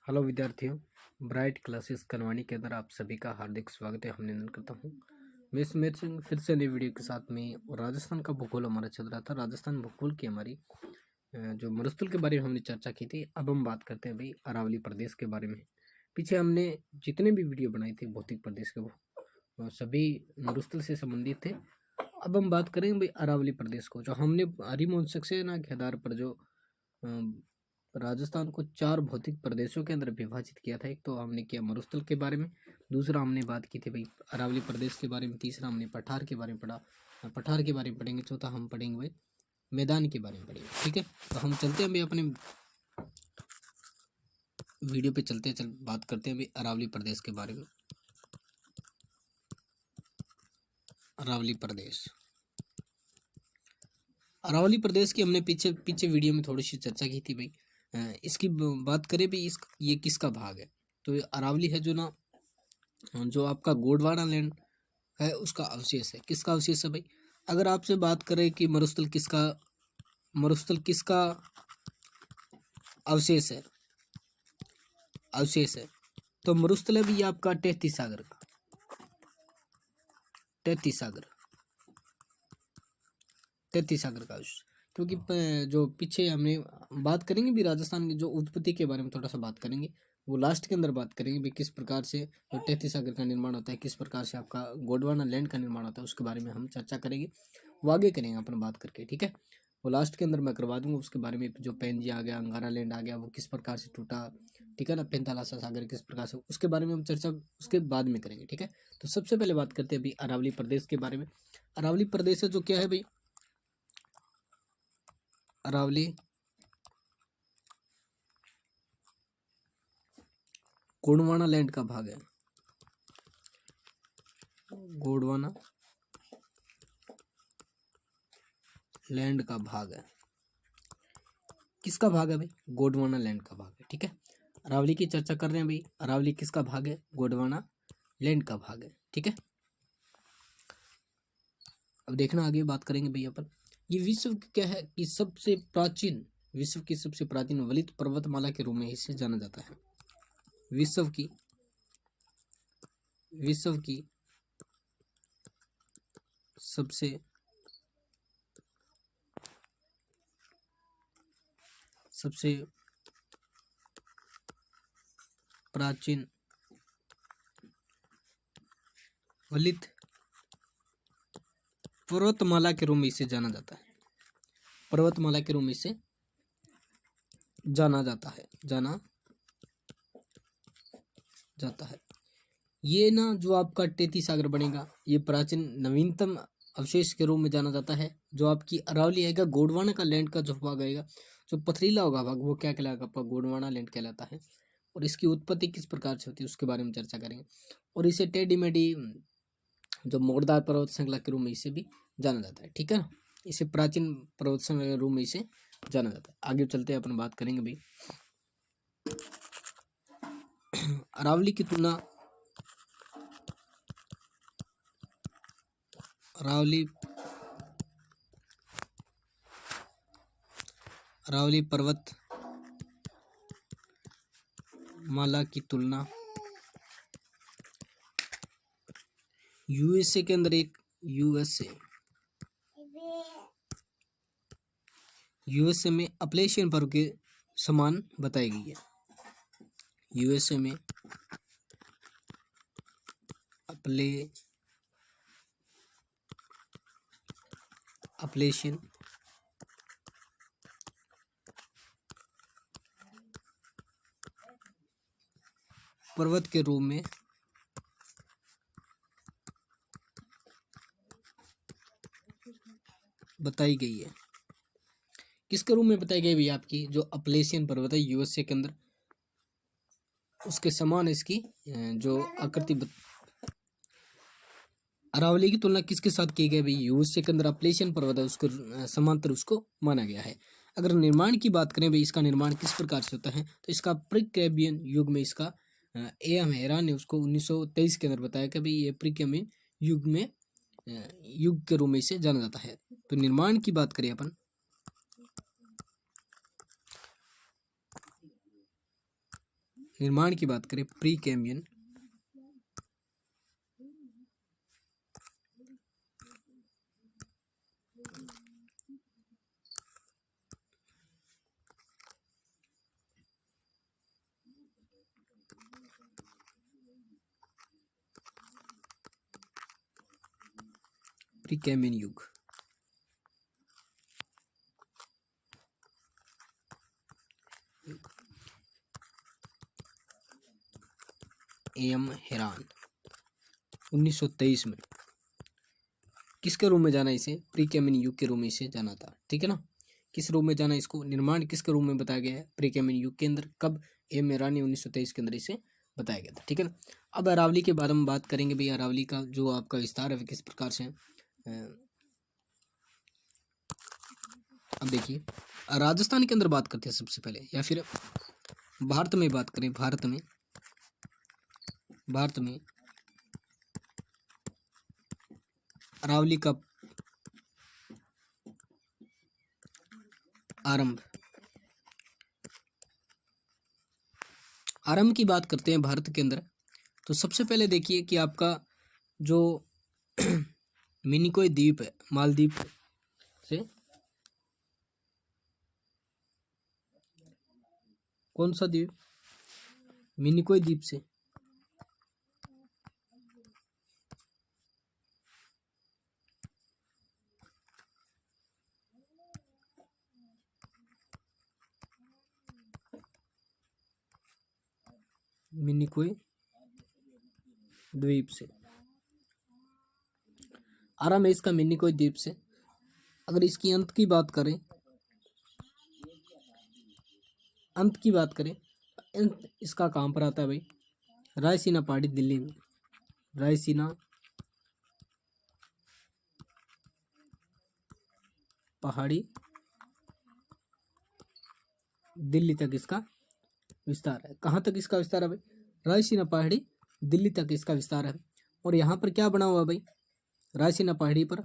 Hello विद्यार्थियों, bright classes करवानी के अंदर आप सभी का हार्दिक स्वागत है। अभिनंदन करता हूँ। मैं इसमें फिर से नई वीडियो के साथ में राजस्थान का भूगोल हमारा चल रहा था। राजस्थान भूगोल की हमारी जो मरुस्थल के बारे में हमने चर्चा की थी, अब हम बात करते हैं भाई अरावली प्रदेश के बारे में। पीछे हमने जितने भी वीडियो बनाए थे भौतिक प्रदेश के, वो सभी मरुस्थल से संबंधित थे। अब हम बात करेंगे भाई अरावली प्रदेश को, जो हमने हरिमोहन सक्सेना के आधार पर जो राजस्थान को 4 भौतिक प्रदेशों के अंदर विभाजित किया था। एक तो हमने किया मरुस्थल के बारे में, दूसरा हमने बात की थी भाई अरावली प्रदेश के बारे में, तीसरा हमने पठार के बारे में पढ़ा, पठार के बारे में पढ़ेंगे, चौथा हम पढ़ेंगे भाई मैदान के बारे में पढ़ेंगे। ठीक है, तो हम चलते हैं भाई अपने वीडियो पे चलते हैं, बात करते हैं भाई अरावली प्रदेश के बारे में। अरावली प्रदेश, अरावली प्रदेश की हमने पीछे वीडियो में थोड़ी सी चर्चा की थी भाई। इसकी बात करें भाई, ये किसका भाग है, तो ये अरावली है जो ना, जो आपका गोंडवाना लैंड है उसका अवशेष है। किसका अवशेष है भाई? अगर आपसे बात करें कि मरुस्थल किसका अवशेष है, तो मरुस्थल है भी आपका तैतीस सागर का, तैतीस सागर का अवशेष। क्योंकि जो पीछे हमने बात करेंगे भी राजस्थान की जो उत्पत्ति के बारे में थोड़ा सा बात करेंगे, वो लास्ट के अंदर बात करेंगे भी किस प्रकार से जो तैतीस सागर का निर्माण होता है, किस प्रकार से आपका गोंडवाना लैंड का निर्माण होता है, उसके बारे में हम चर्चा करेंगे। वो आगे करेंगे अपन बात करके, ठीक है। वो लास्ट के अंदर मैं करवा दूंगा उसके बारे में। जो पेंजी आ गया, अंगारा लैंड आ गया, वो किस प्रकार से टूटा, ठीक है ना, पेंतालासा सागर किस प्रकार से, उसके बारे में हम चर्चा उसके बाद में करेंगे, ठीक है। तो सबसे पहले बात करते हैं भाई अरावली प्रदेश के बारे में। अरावली प्रदेश है जो क्या है भाई, अरावली गोंडवाना लैंड का भाग है। गोंडवाना लैंड का भाग है। किसका भाग है भाई? गोंडवाना लैंड का भाग है, ठीक है। अरावली की चर्चा कर रहे हैं भाई, अरावली किसका भाग है? गोंडवाना लैंड का भाग है, ठीक है। अब देखना आगे बात करेंगे भाई अपन। ये विश्व की क्या है कि विश्व की सबसे प्राचीन वलित पर्वतमाला के रूप में इसे जाना जाता है। विश्व की सबसे प्राचीन वलित पर्वतमाला के रूप में इसे जाना जाता है। पर्वतमाला के रूप में इसे जाना जाता है। ये ना जो आपका तैतीस सागर बनेगा, ये प्राचीन नवीनतम अवशेष के रूप में जाना जाता है। जो आपकी अरावली आएगा, गोंडवाना का लैंड का जो भाग आएगा, जो पथरीला होगा भाग, वो क्या कहलाएगा? आपका गोंडवाना लैंड कहलाता है। और इसकी उत्पत्ति किस प्रकार से होती है उसके बारे में चर्चा करेंगे। और इसे टेढ़ी मेढ़ी जो मोड़दार पर्वत श्रृंखला के रूप में इसे भी जाना जाता है, ठीक है ना। इसे प्राचीन पर्वत श्रृंखला के रूप में इसे जाना जाता है। आगे चलते हैं, अपन बात करेंगे भाई अरावली की तुलना अरावली पर्वत माला की तुलना यूएसए के अंदर एक यूएसए में अपलेशियन पर्वत के समान बताई गई है। यूएसए में अपलेशियन पर्वत के रूप में बताई गई है। किसके रूप में बताई गई भैया? आपकी जो अपलेशियन पर्वत है यूएसए के अंदर, उसके समान इसकी जो आकृति अरावली की तुलना किसके साथ की गई भाई? यूएसए के अंदर अपलेशियन पर्वत है, उसको समांतर उसको माना गया है। अगर निर्माण की बात करें भाई, इसका निर्माण किस प्रकार से होता है, तो इसका प्रीकैम्ब्रियन युग में इसका एम हेरा ने उसको 1923 के अंदर बताया कि भाई ये प्रीकैम्ब्रियन युग के रूप में इसे जाना जाता है। तो निर्माण की बात करें अपन, निर्माण की बात करें प्री कैम्बियन युग एम हेरान 1923 में किसके रूम में जाना इसे? प्री कैम्बियन युग के रूम में इसे जाना था, ठीक है ना। किस रूम में जाना इसको? निर्माण किसके रूम में बताया गया है? प्री कैम्बियन युग के अंदर। कब? एम हेरान ने 1923 के अंदर इसे बताया गया था, ठीक है ना। अब अरावली के बारे में बात करेंगे भाई। अरावली का जो आपका विस्तार है किस प्रकार से अब देखिए, राजस्थान के अंदर बात करते हैं सबसे पहले, या फिर भारत में बात करें। भारत में अरावली का आरंभ की बात करते हैं भारत के अंदर, तो सबसे पहले देखिए कि आपका जो मिनिकोय द्वीप है, मालदीव से, कौन सा द्वीप? मिनिकोय द्वीप से मिनिकोय द्वीप से आराम है इसका, मिनिकोय द्वीप से। अगर इसकी अंत की बात करें, अंत इसका कहाँ पर आता है भाई? रायसीना पहाड़ी, दिल्ली में। रायसीना पहाड़ी दिल्ली तक इसका विस्तार है। कहाँ तक इसका विस्तार है भाई? रायसीना पहाड़ी दिल्ली तक इसका विस्तार है। और यहाँ पर क्या बना हुआ भाई? रायसीना पहाड़ी पर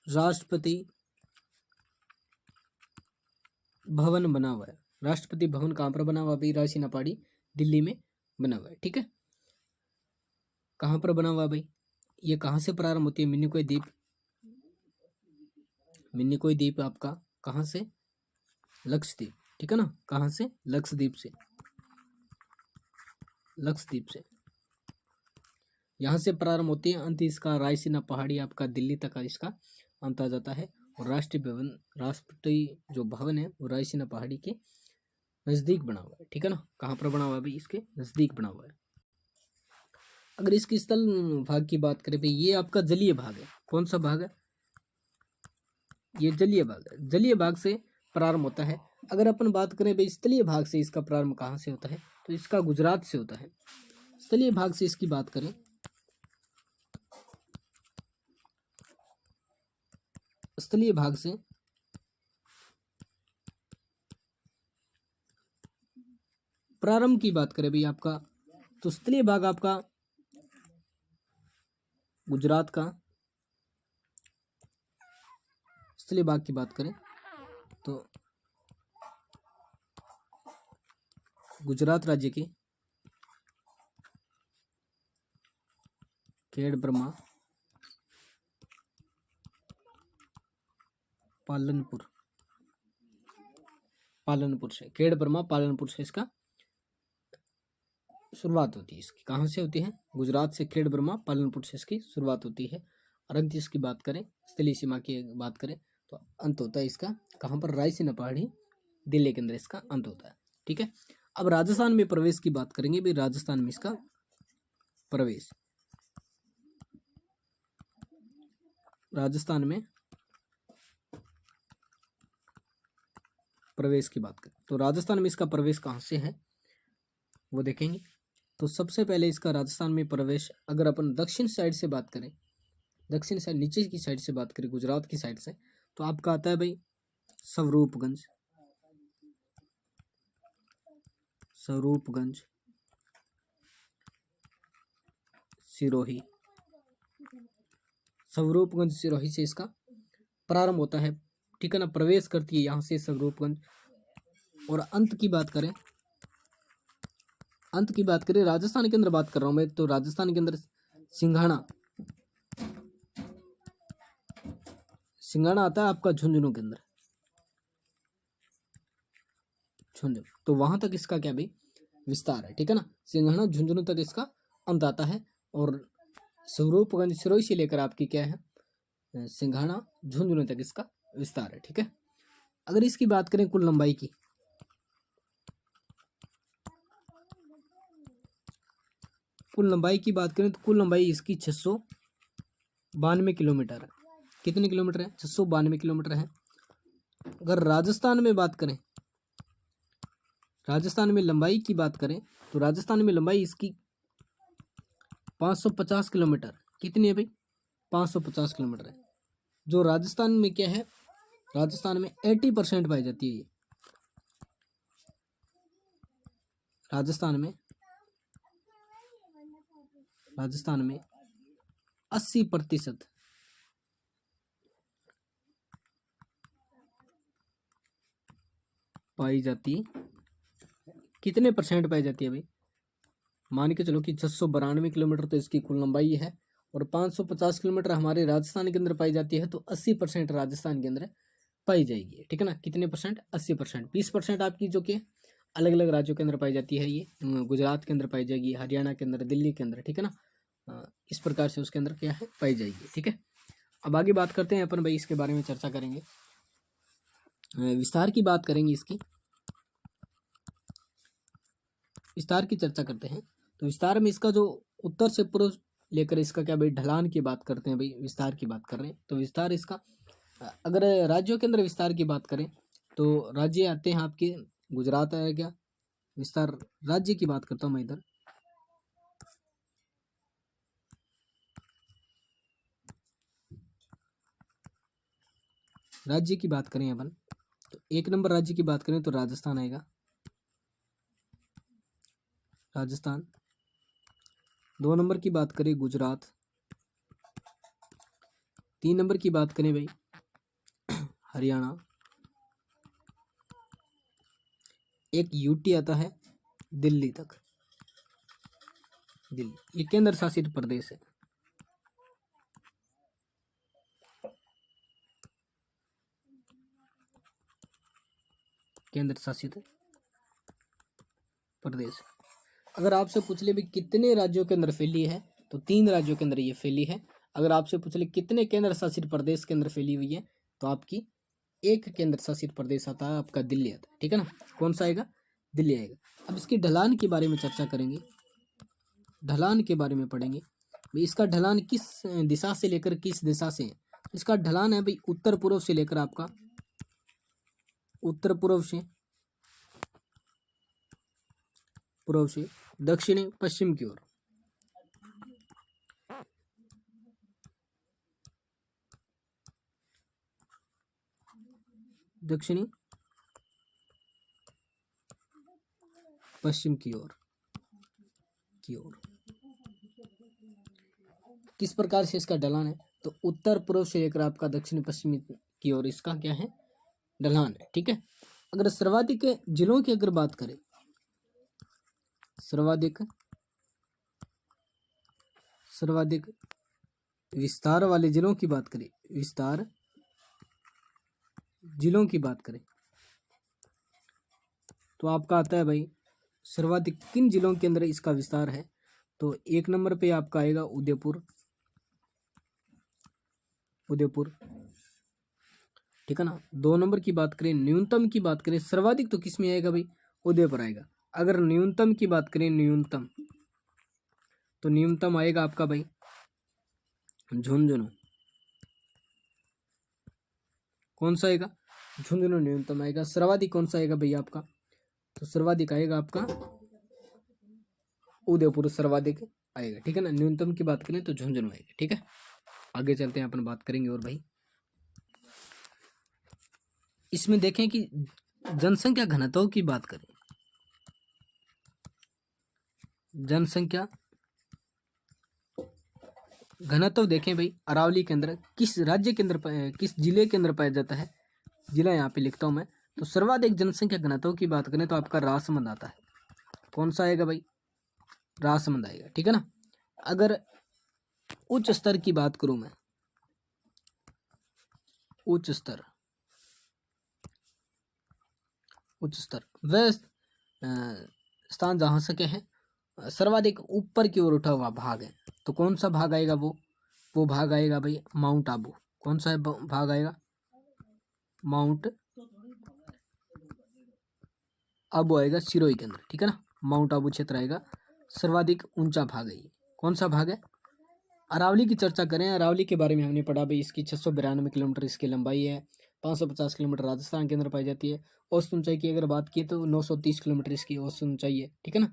राष्ट्रपति भवन बना हुआ है। राष्ट्रपति भवन कहाँ पर बना हुआ भाई? रायसीना पहाड़ी दिल्ली में बना हुआ है, ठीक है। कहाँ पर बना हुआ भाई? ये कहाँ से प्रारंभ होती है? मिनिकोय द्वीप। मिनिकोय द्वीप आपका कहाँ से? लक्षद्वीप, ठीक है ना। कहाँ से? लक्षद्वीप से। लक्षद्वीप से यहाँ से प्रारंभ होती है, अंत इसका रायसीना पहाड़ी आपका दिल्ली तक का इसका अंत आ जाता है। और राष्ट्रपति जो भवन है वो रायसीना पहाड़ी के नजदीक बना हुआ है, ठीक है ना। कहाँ पर बना हुआ है भाई? इसके नजदीक बना हुआ है। अगर इसकी स्थल भाग की बात करें भाई, ये आपका जलीय भाग है। कौन सा भाग है? ये जलीय भाग है। जलीय भाग से प्रारंभ होता है। अगर अपन बात करें भाई स्थलीय भाग से, इसका प्रारंभ कहाँ से होता है? तो इसका गुजरात से होता है। स्थलीय भाग से इसकी बात करें, स्थलीय भाग से प्रारंभ की बात करें भाई आपका, तो स्थलीय भाग आपका गुजरात का, स्थलीय भाग की बात करें तो गुजरात राज्य के खेड़ ब्रह्मा पालनपुर से, खेड़ ब्रह्मा पालनपुर से इसका शुरुआत होती है। इसकी कहाँ से होती है? गुजरात से खेड़ ब्रह्मा पालनपुर से इसकी शुरुआत होती है। और अंत इसकी बात करें, स्थलीय सीमा की बात करें तो अंत होता है इसका कहाँ पर? रायसीना पहाड़ी दिल्ली के अंदर इसका अंत होता है, ठीक है। अब राजस्थान में प्रवेश की बात करेंगे भाई। राजस्थान में इसका प्रवेश, राजस्थान में प्रवेश की बात करें तो राजस्थान में इसका प्रवेश कहाँ से है वो देखेंगे। तो सबसे पहले इसका राजस्थान में प्रवेश, अगर अपन दक्षिण साइड से बात करें, दक्षिण साइड नीचे की साइड से बात करें, गुजरात की साइड से, तो आपका आता है भाई स्वरूपगंज, स्वरूपगंज, सिरोही। स्वरूपगंज सिरोही से इसका प्रारंभ होता है, ठीक है ना। प्रवेश करती है यहाँ से स्वरूपगंज। और अंत की बात करें अंत की बात करें, राजस्थान के अंदर बात कर रहा हूँ मैं, तो राजस्थान के अंदर सिंघाना, सिंघाना आता है आपका झुंझुनू के अंदर, झुंझुनू, तो वहां तक इसका क्या भाई विस्तार है, ठीक है ना। सिंघाना झुंझुनू तक इसका अंत आता है, और स्वरूपगंज सिरोही से लेकर आपकी क्या है सिंघाना झुंझुनू तक इसका विस्तार है, ठीक है। अगर इसकी बात करें कुल लंबाई की, कुल लंबाई की बात करें तो कुल लंबाई इसकी 692 किलोमीटर है। कितने किलोमीटर है? 692 किलोमीटर है। अगर राजस्थान में बात करें, राजस्थान में लंबाई की बात करें तो राजस्थान में लंबाई इसकी 550 किलोमीटर। कितनी है भाई? 550 किलोमीटर है। जो राजस्थान में क्या है, राजस्थान में 80% पाई जाती है ये। राजस्थान में 80% पाई जाती है। कितने परसेंट पाई जाती है भाई? मान के चलो कि 692 किलोमीटर तो इसकी कुल लंबाई है, और 550 किलोमीटर हमारे राजस्थान के अंदर पाई जाती है, तो 80% राजस्थान के अंदर पाई जाएगी, ठीक है ना। कितने परसेंट? 80%। 20% आपकी जो कि अलग अलग राज्यों के अंदर पाई जाती है, ये गुजरात के अंदर पाई जाएगी, हरियाणा के अंदर, दिल्ली के अंदर, ठीक है ना। इस प्रकार से उसके अंदर क्या है पाई जाएगी, ठीक है। अब आगे बात करते हैं अपन भाई, इसके बारे में चर्चा करेंगे, विस्तार की बात करेंगे, इसकी विस्तार की चर्चा करते हैं। तो विस्तार में इसका जो उत्तर से पूर्व लेकर इसका क्या भाई ढलान की बात करते हैं भाई, विस्तार की बात कर रहे हैं। तो विस्तार इसका, अगर राज्यों के अंदर विस्तार की बात करें तो राज्य आते हैं आपके, गुजरात आएगा विस्तार। राज्य की बात करता हूँ मैं इधर, राज्य की बात करें अपन तो 1 नंबर राज्य की बात करें तो राजस्थान आएगा, राजस्थान। 2 नंबर की बात करें गुजरात। 3 नंबर की बात करें भाई हरियाणा। एक यूटी आता है दिल्ली तक, दिल्ली ये केंद्र शासित प्रदेश है। केंद्र शासित प्रदेश। अगर आपसे पूछ ले भी कितने राज्यों के अंदर फैली है, तो 3 राज्यों के अंदर ये फैली है। अगर आपसे पूछ ले कितने केंद्र शासित प्रदेश के अंदर फैली हुई है, तो आपकी एक केंद्र शासित प्रदेश आता है आपका दिल्ली आता है, ठीक है ना। कौन सा आएगा? दिल्ली आएगा। अब इसकी ढलान के बारे में चर्चा करेंगे, ढलान के बारे में पढ़ेंगे भाई। इसका ढलान किस दिशा से लेकर किस दिशा से है? इसका ढलान है भाई उत्तर पूर्व से लेकर आपका, उत्तर पूर्व से दक्षिणी पश्चिम की ओर। दक्षिणी पश्चिम की ओर किस प्रकार से इसका ढलान है? तो उत्तर पूर्व से लेकर आपका दक्षिण पश्चिम की ओर इसका क्या है ढलान है, ठीक है। अगर सर्वाधिक जिलों की अगर बात करें, सर्वाधिक विस्तार वाले जिलों की बात करें, विस्तार जिलों की बात करें तो आपका आता है भाई सर्वाधिक किन जिलों के अंदर इसका विस्तार है? तो 1 नंबर पे आपका आएगा उदयपुर, ठीक है ना। 2 नंबर की बात करें, न्यूनतम की बात करें, सर्वाधिक तो किस में आएगा भाई? उदयपुर आएगा। अगर न्यूनतम की बात करें, न्यूनतम तो न्यूनतम आएगा आपका भाई झुंझुनू। कौन सा आएगा? झुंझुनू न्यूनतम आएगा। सर्वाधिक कौन सा आएगा भैया आपका? तो सर्वाधिक आएगा आपका उदयपुर, सर्वाधिक आएगा, ठीक है ना। न्यूनतम की बात करें तो झुंझुनू आएगा, ठीक है। आगे चलते हैं, अपन बात करेंगे। और भाई इसमें देखें कि जनसंख्या घनत्व की बात करें, जनसंख्या घनत्व देखें भाई, अरावली के अंदर किस राज्य के अंदर किस जिले के अंदर पाया जाता है? जिला यहाँ पे लिखता हूँ मैं। तो सर्वाधिक जनसंख्या घनत्व की बात करें तो आपका राजसमंद आता है। कौन सा आएगा भाई? रासमंद आएगा, ठीक है ना। अगर उच्च स्तर की बात करूं मैं, उच्च स्तर वह स्थान जहां से क्या है सर्वाधिक ऊपर की ओर उठा हुआ भाग है, तो कौन सा भाग आएगा? वो भाग आएगा भाई माउंट आबू। कौन सा भाग आएगा? माउंट आबू आएगा सिरोही के अंदर, ठीक है ना। माउंट आबू क्षेत्र आएगा, सर्वाधिक ऊंचा भाग है ये। कौन सा भाग है? अरावली की चर्चा करें, अरावली के बारे में हमने पढ़ा भाई, इसकी 692 किलोमीटर इसकी लंबाई है, 550 किलोमीटर राजस्थान के अंदर पाई जाती है। औसत ऊंचाई की अगर बात की तो 930 किलोमीटर इसकी औसत ऊंचाई है, ठीक है ना।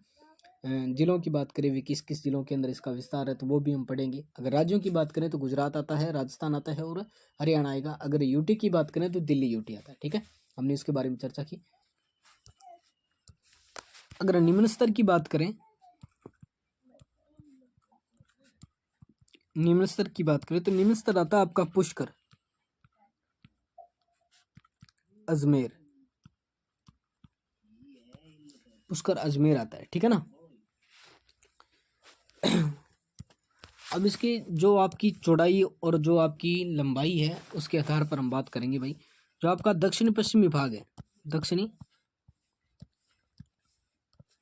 जिलों की बात करें भी किस किस जिलों के अंदर इसका विस्तार है तो वो भी हम पढ़ेंगे। अगर राज्यों की बात करें तो गुजरात आता है, राजस्थान आता है और हरियाणा आएगा। अगर यूटी की बात करें तो दिल्ली यूटी आता है, ठीक है। हमने इसके बारे में चर्चा की। अगर निम्न स्तर की बात करें, निम्न स्तर की बात करें तो निम्न स्तर आता है आपका पुष्कर, अजमेर, पुष्कर अजमेर आता है, ठीक है ना। अब इसकी जो आपकी चौड़ाई और जो आपकी लंबाई है उसके आधार पर हम बात करेंगे भाई। जो आपका दक्षिण पश्चिमी भाग है, दक्षिणी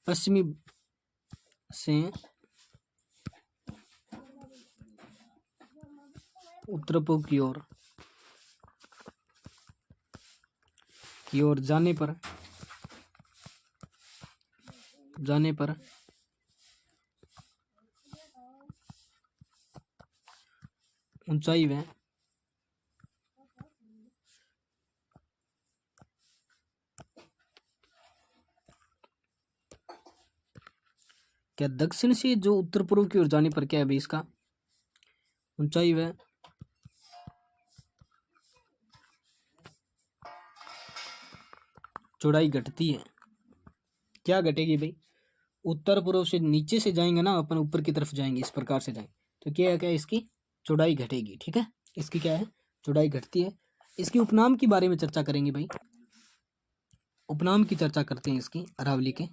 पश्चिमी से उत्तर पूर्व की ओर जाने पर ऊंचाई में क्या दक्षिण से जो उत्तर पूर्व की ओर जाने पर क्या है भाई इसका ऊंचाई वह चौड़ाई घटती है। क्या घटेगी भाई? उत्तर पूर्व से नीचे से जाएंगे ना अपन, ऊपर की तरफ जाएंगे, इस प्रकार से जाएंगे तो क्या है, क्या इसकी चौड़ाई घटेगी, ठीक है। इसकी क्या है? चौड़ाई घटती है। इसकी उपनाम के बारे में चर्चा करेंगे भाई, उपनाम की चर्चा करते हैं इसकी अरावली के।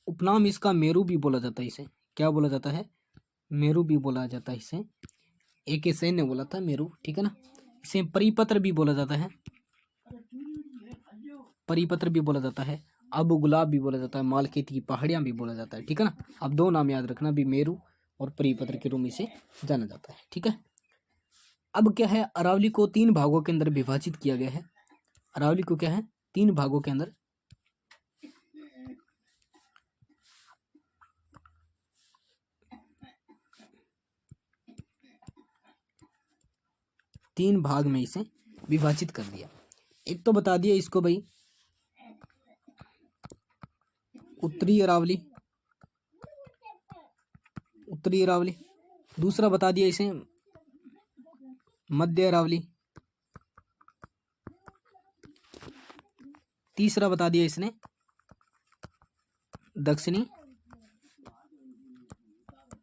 उपनाम इसका मेरू भी बोला जाता है, इसे क्या बोला जाता है? मेरू भी बोला जाता है इसे। एक सेन ने बोला था मेरू, ठीक है ना। इसे परिपत्र भी बोला जाता है, परिपत्र भी बोला जाता है, अबू गुलाब भी बोला जाता है, मालखेत की पहाड़ियां भी बोला जाता है, ठीक है ना। अब दो नाम याद रखना भी, मेरू और परिपत्र के रूप में से जाना जाता है, ठीक है। अब क्या है, अरावली को 3 भागों के अंदर विभाजित किया गया है। अरावली को क्या है, 3 भागों के अंदर तीन भाग में इसे विभाजित कर दिया। एक तो बता दिया इसको भाई उत्तरी अरावली, उत्तरी अरावली। दूसरा बता दिया इसे मध्य अरावली। तीसरा बता दिया इसने दक्षिणी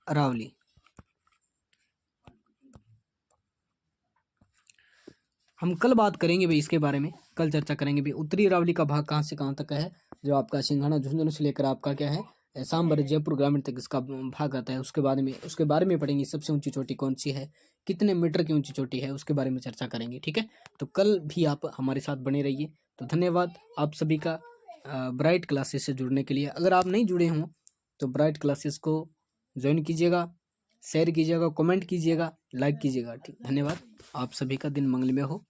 अरावली। हम कल बात करेंगे भाई इसके बारे में, कल चर्चा करेंगे भाई उत्तरी अरावली का भाग कहाँ से कहाँ तक है, जो आपका सिंघाना झुंझुनू से लेकर आपका क्या है सांबर जयपुर ग्रामीण तक इसका भाग आता है। उसके बारे में पढ़ेंगे। सबसे ऊंची चोटी कौन सी है, कितने मीटर की ऊंची चोटी है, उसके बारे में चर्चा करेंगे, ठीक है। तो कल भी आप हमारे साथ बने रहिए। तो धन्यवाद आप सभी का ब्राइट क्लासेस से जुड़ने के लिए। अगर आप नहीं जुड़े हों तो ब्राइट क्लासेस को ज्वाइन कीजिएगा, शेयर कीजिएगा, कमेंट कीजिएगा, लाइक कीजिएगा, ठीक। धन्यवाद। आप सभी का दिन मंगलमय हो।